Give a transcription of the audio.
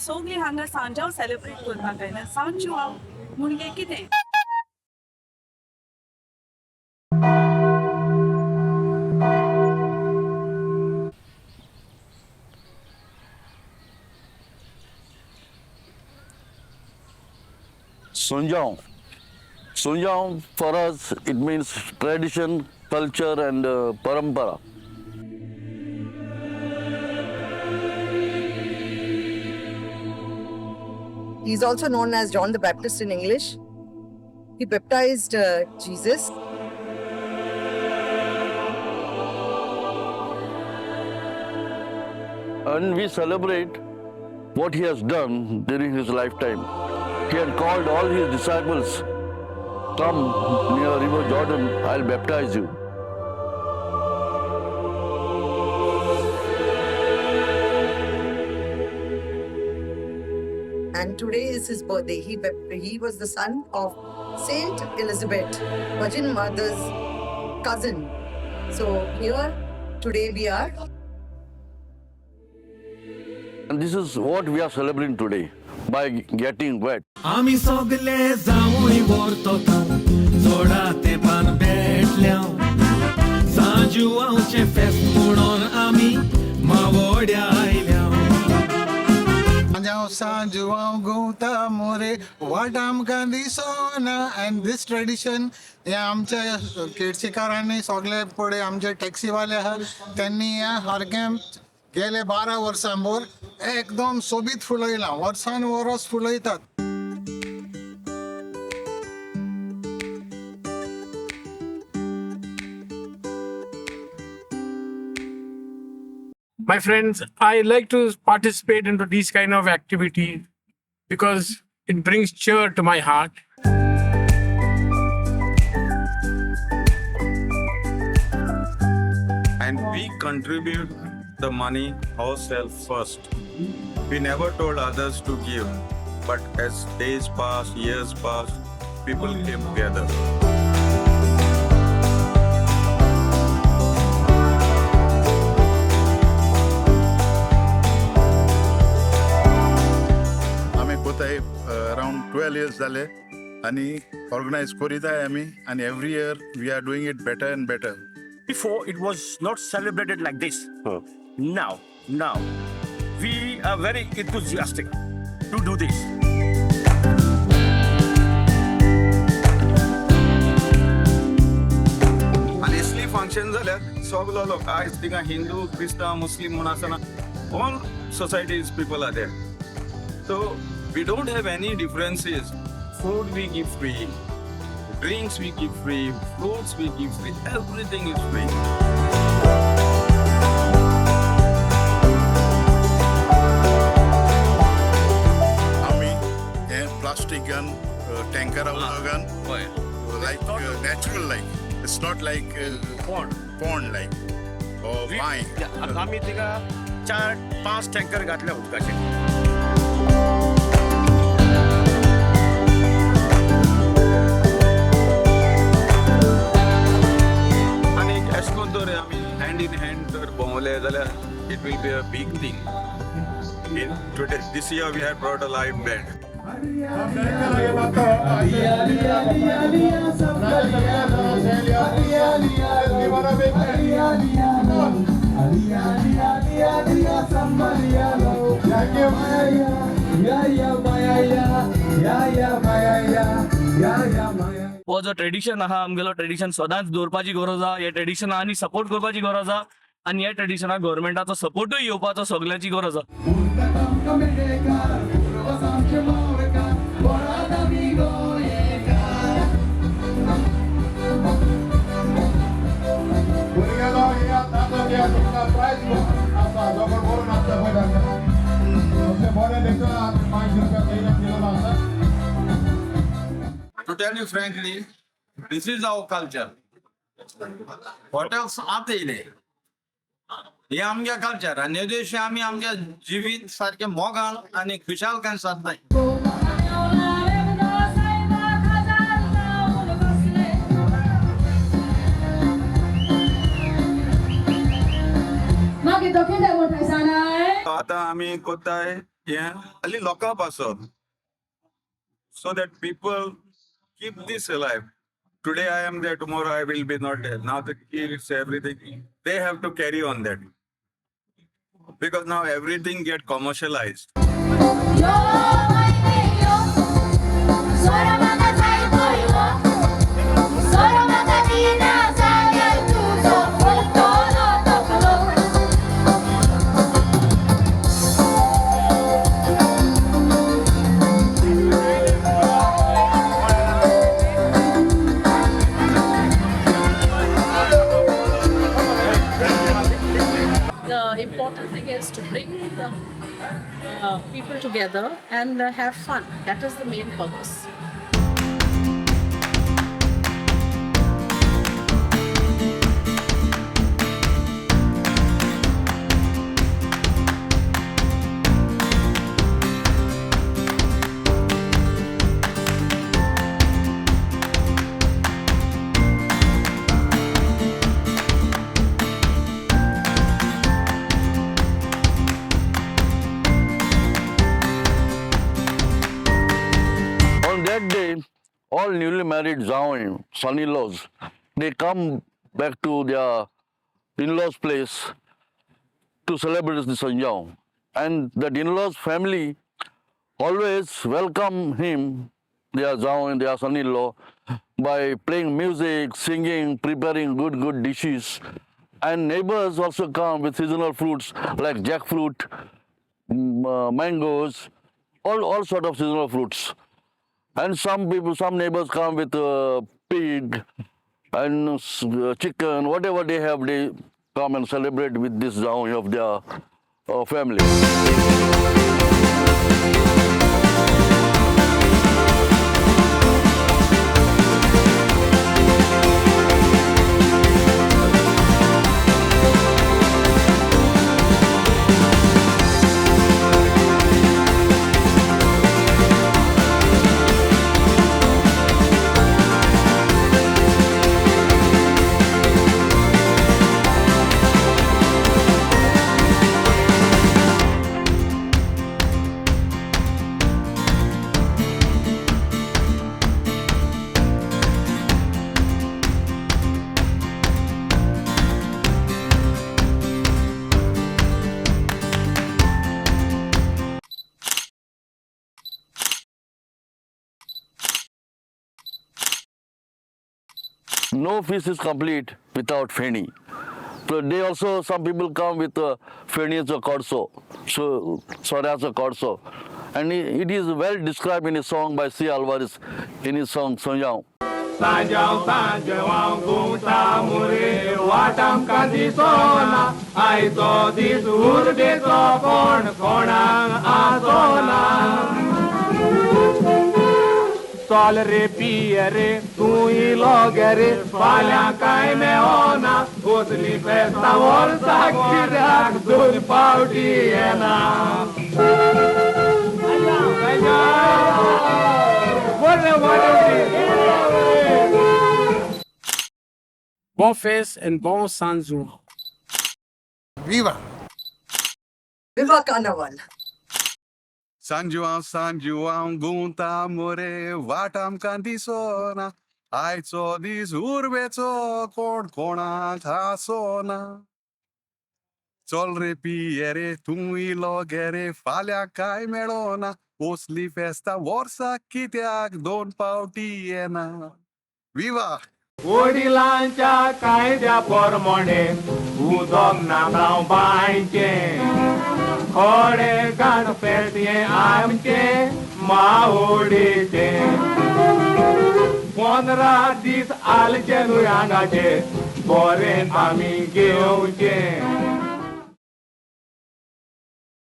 सगळीं हांगा सांजाव सेलिब्रेट करपाक आयला. Sao Joao म्हणजे कितें? Sao Joao for us it means tradition, culture and parampara. He's also known as John the Baptist in English. He baptized Jesus. And we celebrate what he has done during his lifetime. He had called all his disciples, come near River Jordan, I'll baptize you. And today is his birthday. He was the son of Saint Elizabeth, Virgin Mother's cousin. So here today we are. And this is what we are celebrating today by getting wet. आमी सगळे जावूय वर्तता जोडा तेंपान भेटल्या सांजुआवचे फेस्त म्हणून आमी मावड्या आयल्या Sao Joao Gota More what आमकां दिसोना and this tradition या आमच्या केडशीकारांनी सगळे पुढे आमचे टॅक्सीवाले आहात त्यांनी या सारकें गेले 12 वर्सां भर एकदम सोबीत फुलयलां वर्सान वरस फुलयतात. My friends, I like to participate into these kind of activities because it brings cheer to my heart. And we contribute the money ourselves first. We never told others to give, but as days passed, years passed, people came together. Around 12 years जाले आणि organize करीताय आमी and every year we are doing it better and better. Before it was not celebrated like this. Now we are very enthusiastic to do this. And असली function जाल्यार सगलो लोक आयज थिंगा हिंदू क्रिस्तांव मुस्लिम म्हूण आसना all societies people are there. So we don't have any differences. Food we give free, drinks we give free, fruits we give free, everything is free. आमी हे plastic gun, tanker gun, like natural like. It's not like pond like or wine. आम्ही तिका 4-5 tanker घातल्या उदकाचे. Hand in hand जर भोंवले जाल्यार it will be a big thing. Today, this year we have brought a live band. हो जो tradition आहा आमगेलो ट्रेडिशन सदांच दवरपाची गरज आहा. हे ट्रेडिशन आनी सपोर्ट करपाची गरज आहा आनी हे ट्रेडिशनाक गव्हर्मेंटाचो सपोर्टूय येवपाचो सगळ्याची गरज आहा. To tell you frankly, this is our culture. What else आत येयले? हे आमगे कल्चर आनी ह्या दिवशी आमी आमगे जिवीत सारखे मोगान आनी खुशालकायेन साधताय. Makin to kita mo paisana आता आम्ही कोताय हे हल्ली लोकां पासत so that people keep this alive. Today I am there, tomorrow I will be not there. Now the kids, everything, they have to carry on that. Because now everything get commercialized. The important thing is to bring the people together and have fun. That is the main purpose. On that day, all newly married Zhao son-in-laws, they come back to their in-laws' place to celebrate the Sanjao. And that in-laws family always welcome him, their Zhao and their son-in-law, by playing music, singing, preparing good dishes. And neighbors also come with seasonal fruits like jackfruit, mangoes, all sort of seasonal fruits. And some neighbors come with pig and chicken, whatever they have, they come and celebrate with this Zhao of their family. No feast is complete without feni. So they also, some people come with feni as a corso, so sorry as a corso. And it is well described in a song by C. Alvarez in his song Sao Joao gunta more watam kandisona I saw this urde so konang asona Sol re piere, tu logere, falha cai meona, gosli festa orsa kirak dur pautiena. Bon fest and bon San Joao. Viva! Viva Carnival. San Joao, gunta more, vatam kandisona. I saw this urbezo, kona kasona. Sol re piere, tui logere, falha cai melona. Osli festa, vorsa kitiak, don pautiena. Viva! वडिलांच्या कायद्या प्रमाणे उदक नागांव बांयचे खोडे गणपती आमचे मावडीचे 15 दीस आलचे न्हू हांगाचे बरें आमी घेवचे